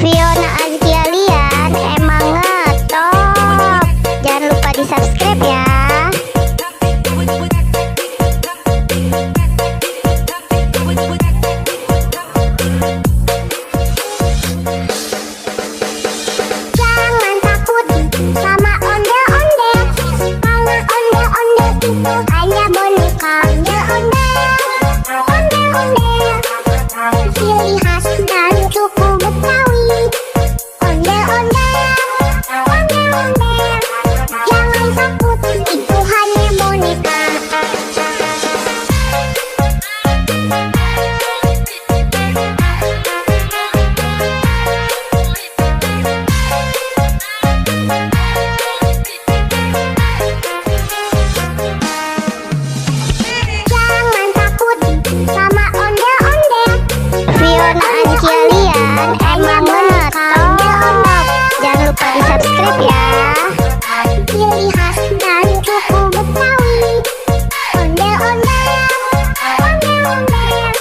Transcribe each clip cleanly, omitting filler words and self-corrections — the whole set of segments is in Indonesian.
Fiona Azkia Lian emang ngetop. Jangan lupa di subscribe ya. Jangan takut sama ondel-ondel, karena ondel-ondel itu hanya boneka. Ondel-ondel, ondel-ondel, ciri khas dan suku Betawi. Ondel-ondel, ondel-ondel, jangan takut, itu hanya boneka. Jangan takut sama ondel-ondel, Fiona Azkia Lian emang ngetop. Jangan lupa di subscribe ya. Ciri khas dan suku Betawi. Ondel-ondel, ondel-ondel,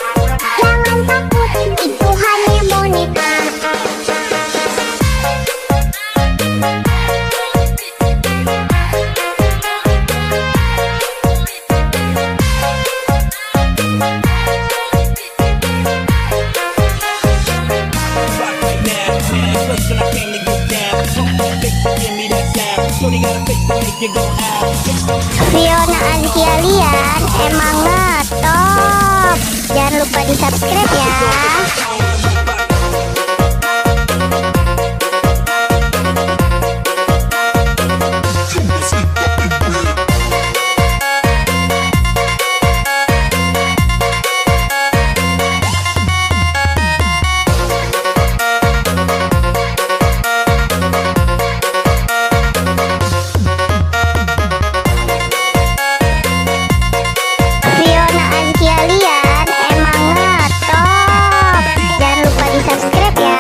jangan takut, itu hanya boneka. Fiona Azkia Lian emang ngetop. Jangan lupa di subscribe ya. Fiona Azkia Lian emang ngetop. Jangan lupa di subscribe ya.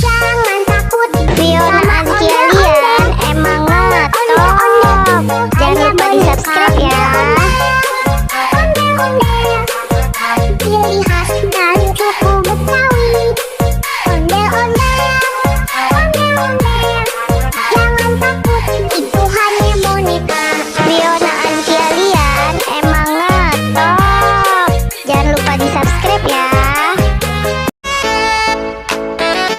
Jangan takut, Fiona Azkia Lian emang ngetop. Jangan lupa di subscribe ya. Ondel-ondel, ciri khas dan suku Betawi. Ondel-ondel, ondel-ondel, jangan takut, itu hanya boneka. Fiona Azkia Lian emang ngetop. Jangan lupa di subscribe.